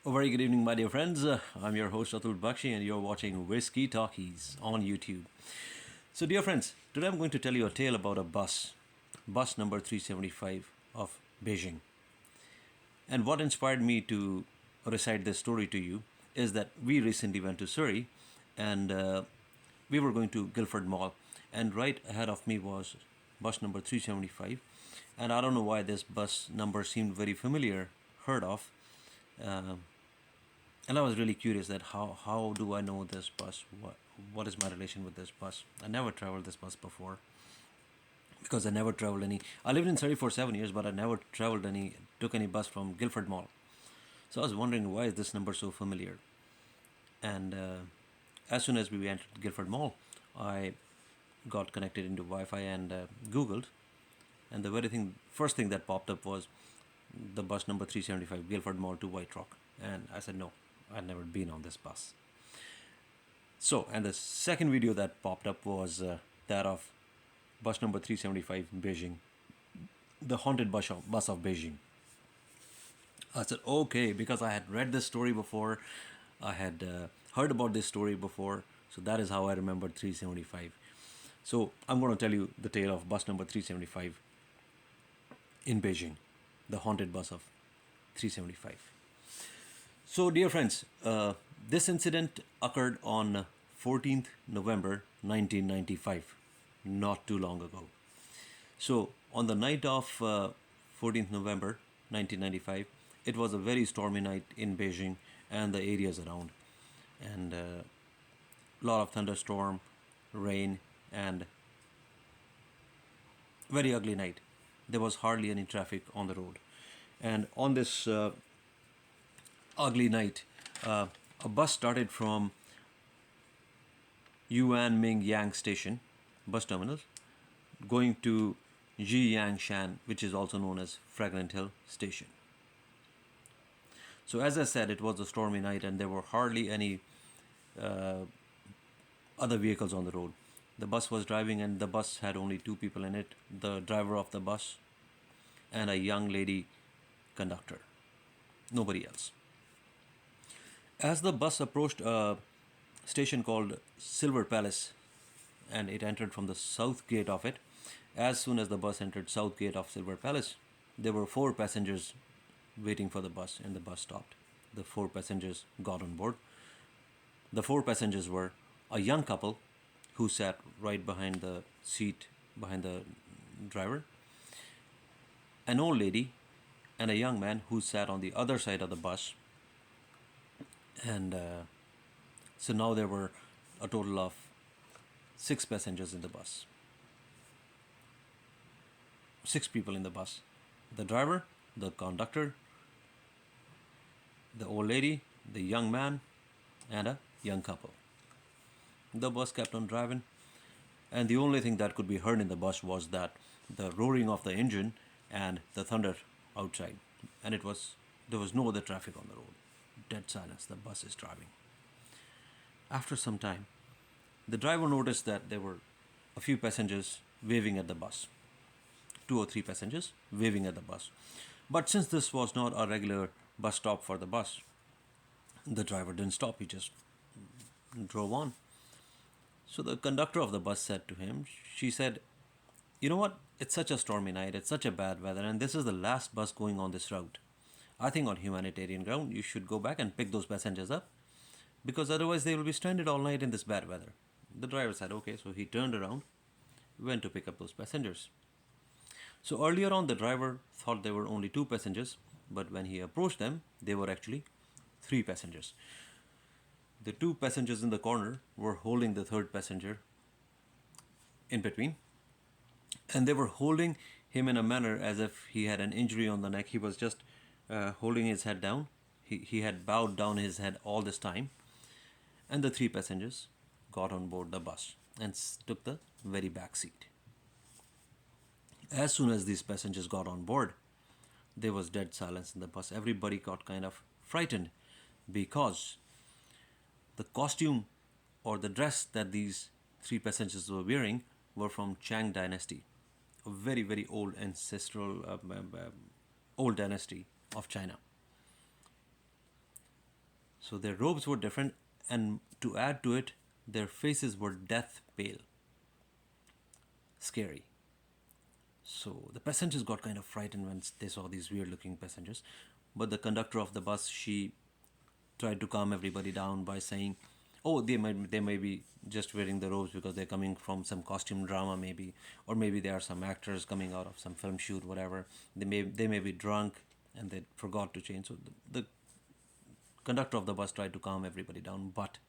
A very good evening, my dear friends. I'm your host Atul Bakshi, and you're watching Whiskey Talkies on YouTube. So, dear friends, today I'm going to tell you a tale about a bus number 375 of Beijing. And what inspired me to recite this story to you is that we recently went to Surrey and we were going to Guildford Mall. And right ahead of me was bus number 375. And I don't know why this bus number seemed very familiar, heard of. Uh, and I was really curious that how do I know this bus? What is my relation with this bus? I never traveled this bus before because I never traveled any. I lived in Surrey for 7 years, but I never traveled any took any bus from Guildford Mall. So I was wondering why is this number so familiar? And as soon as we entered Guildford Mall, I got connected into Wi-Fi and Googled, and the first thing that popped up was the bus number 375 Guildford Mall to White Rock, and I said no, I'd never been on this bus. So, and the second video that popped up was that of bus number 375 Beijing, the haunted bus of Beijing. I said, okay, because I had read this story before, I had heard about this story before, so that is how I remembered 375. So, I'm going to tell you the tale of bus number 375 in Beijing, the haunted bus of 375. So, dear friends, this incident occurred on 14th November 1995, not too long ago. So, on the night of 14th November 1995, it was a very stormy night in Beijing and the areas around, and a lot of thunderstorm, rain, and very ugly night. There was hardly any traffic on the road, and on this ugly night, a bus started from Yuan Ming Yang Station, bus terminal, going to Jiyang Shan, which is also known as Fragrant Hill Station. So, as I said, it was a stormy night and there were hardly any other vehicles on the road. The bus was driving and the bus had only two people in it, the driver of the bus and a young lady conductor. Nobody else. As the bus approached a station called Silver Palace and it entered from the south gate of it, as soon as the bus entered south gate of Silver Palace, there were four passengers waiting for the bus and the bus stopped. The four passengers got on board. The four passengers were a young couple who sat right behind the seat behind the driver, an old lady, and a young man who sat on the other side of the bus. And so now there were a total of six passengers in the bus. Six people in the bus: the driver, the conductor, the old lady, the young man, and a young couple. The bus kept on driving, and the only thing that could be heard in the bus was that the roaring of the engine and the thunder outside. And there was no other traffic on the road. Dead silence. The bus is driving. After some time, the driver noticed that there were a few passengers waving at the bus. Two or three passengers waving at the bus. But since this was not a regular bus stop for the bus, the driver didn't stop, he just drove on. So the conductor of the bus said to him, she said, you know what? It's such a stormy night, it's such a bad weather, and this is the last bus going on this route. I think on humanitarian ground, you should go back and pick those passengers up because otherwise they will be stranded all night in this bad weather. The driver said, okay, so he turned around, went to pick up those passengers. So earlier on, the driver thought there were only two passengers, but when he approached them, they were actually three passengers. The two passengers in the corner were holding the third passenger in between, and they were holding him in a manner as if he had an injury on the neck. He was just holding his head down. He had bowed down his head all this time, and the three passengers got on board the bus and took the very back seat. As soon as these passengers got on board, there was dead silence in the bus. Everybody got kind of frightened because the costume or the dress that these three passengers were wearing were from Chang Dynasty, a very, very old ancestral, old dynasty of China. So their robes were different, and to add to it, their faces were death pale, scary. So the passengers got kind of frightened when they saw these weird looking passengers. But the conductor of the bus, she tried to calm everybody down by saying, "Oh, they may be just wearing the robes because they're coming from some costume drama, maybe, or maybe they are some actors coming out of some film shoot, whatever. They may be drunk and they forgot to change." So the conductor of the bus tried to calm everybody down, but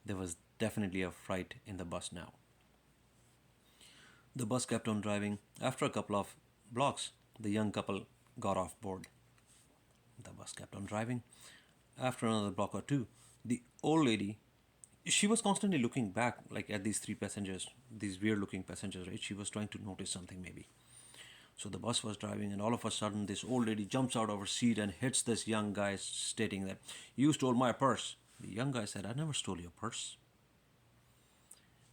there was definitely a fright in the bus now. The bus kept on driving. After a couple of blocks, the young couple got off board. The bus kept on driving. After another block or two, the old lady, she was constantly looking back, like at these three passengers, these weird looking passengers, right? She was trying to notice something maybe. So the bus was driving, and all of a sudden, this old lady jumps out of her seat and hits this young guy, stating that, "You stole my purse." The young guy said, "I never stole your purse."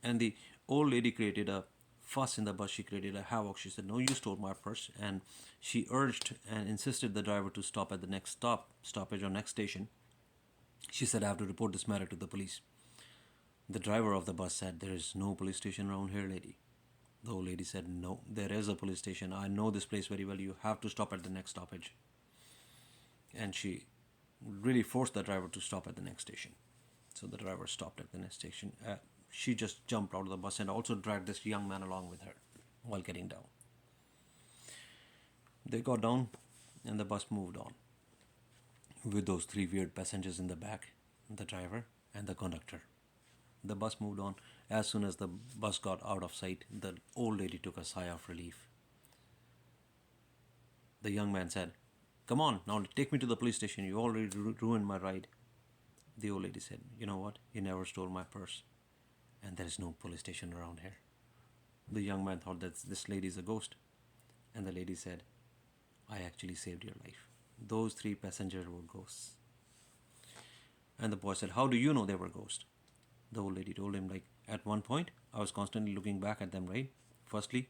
And the old lady created a fuss in the bus. She created a havoc. She said, "No, you stole my purse." And she urged and insisted the driver to stop at the next stoppage or next station. She said, "I have to report this matter to the police." The driver of the bus said, "There is no police station around here, lady." The old lady said, "No, there is a police station. I know this place very well. You have to stop at the next stoppage." And she really forced the driver to stop at the next station. So the driver stopped at the next station. She just jumped out of the bus and also dragged this young man along with her while getting down. They got down and the bus moved on with those three weird passengers in the back, the driver and the conductor. The bus moved on. As soon as the bus got out of sight, the old lady took a sigh of relief. The young man said, "Come on, now take me to the police station. You already ruined my ride." The old lady said, "You know what? You never stole my purse. And there is no police station around here." The young man thought that this lady is a ghost. And the lady said, "I actually saved your life. Those three passengers were ghosts." And the boy said, "How do you know they were ghosts?" The old lady told him, like, "At one point, I was constantly looking back at them, right? Firstly,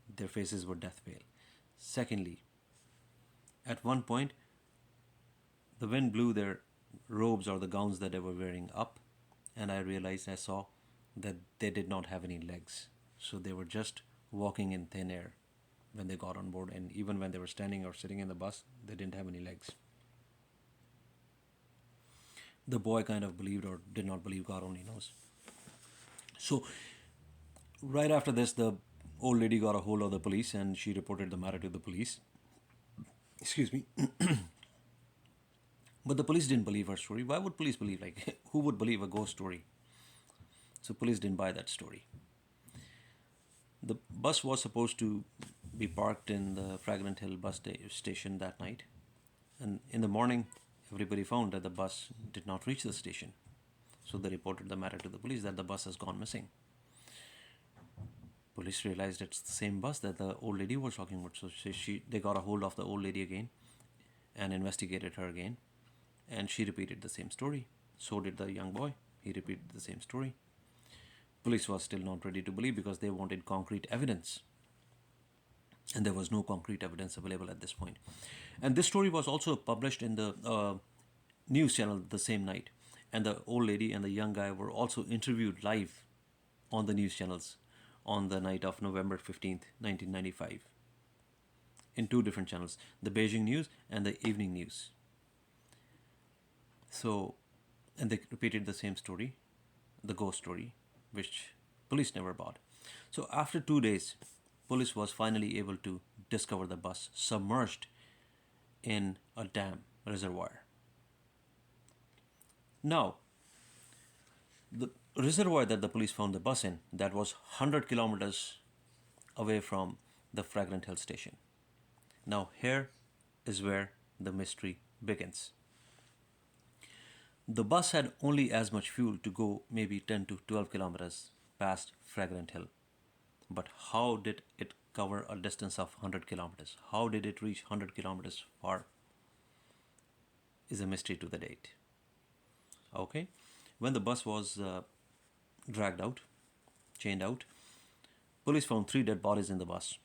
their faces were death pale. Secondly, at one point, the wind blew their robes or the gowns that they were wearing up, and I saw that they did not have any legs. So they were just walking in thin air when they got on board, and even when they were standing or sitting in the bus, they didn't have any legs." The boy kind of believed or did not believe, God only knows. So, right after this, the old lady got a hold of the police and she reported the matter to the police. Excuse me. But the police didn't believe her story. Why would police believe? Like, who would believe a ghost story? So, police didn't buy that story. The bus was supposed to be parked in the Fragrant Hill bus station that night. And in the morning, everybody found that the bus did not reach the station. So they reported the matter to the police that the bus has gone missing. Police realized it's the same bus that the old lady was talking about. So they got a hold of the old lady again and investigated her again. And she repeated the same story. So did the young boy. He repeated the same story. Police was still not ready to believe because they wanted concrete evidence. And there was no concrete evidence available at this point. And this story was also published in the news channel the same night. And the old lady and the young guy were also interviewed live on the news channels on the night of November 15th, 1995, in two different channels, the Beijing News and the Evening News. So, and they repeated the same story, the ghost story, which police never bought. So after 2 days, police was finally able to discover the bus submerged in a dam reservoir. Now, the reservoir that the police found the bus in, that was 100 kilometers away from the Fragrant Hill station. Now, here is where the mystery begins. The bus had only as much fuel to go maybe 10 to 12 kilometers past Fragrant Hill. But how did it cover a distance of 100 kilometers? How did it reach 100 kilometers far? Is a mystery to the date. Okay, when the bus was dragged out, chained out, police found 3 dead bodies in the bus.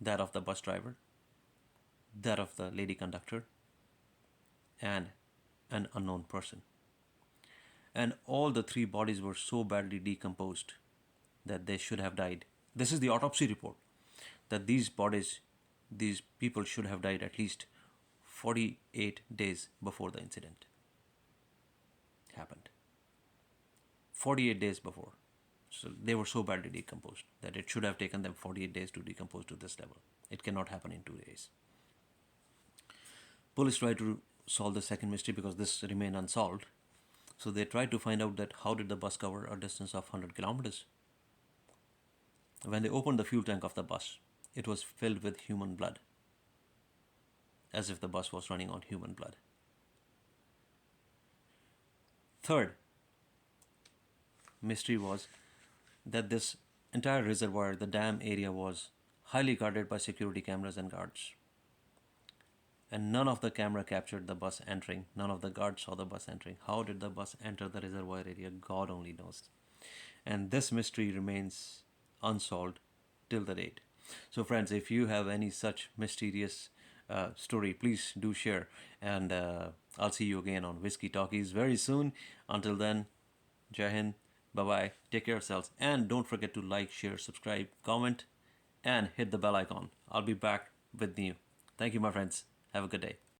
That of the bus driver, that of the lady conductor, and an unknown person. And all the three bodies were so badly decomposed that they should have died. This is the autopsy report, that these people should have died at least 48 days before the incident happened. 48 days before. So they were so badly decomposed that it should have taken them 48 days to decompose to this level. It cannot happen in 2 days. Police tried to solve the second mystery because this remained unsolved. So they tried to find out that how did the bus cover a distance of 100 kilometers. When they opened the fuel tank of the bus, it was filled with human blood, as if the bus was running on human blood. Third mystery was that this entire reservoir, the dam area, was highly guarded by security cameras and guards. And none of the camera captured the bus entering. None of the guards saw the bus entering. How did the bus enter the reservoir area? God only knows. And this mystery remains unsolved till the date. So friends, if you have any such mysterious story, please do share. And I'll see you again on Whiskey Talkies very soon. Until then, Jai Hind. Bye-bye. Take care of yourselves. And don't forget to like, share, subscribe, comment, and hit the bell icon. I'll be back with new. Thank you, my friends. Have a good day.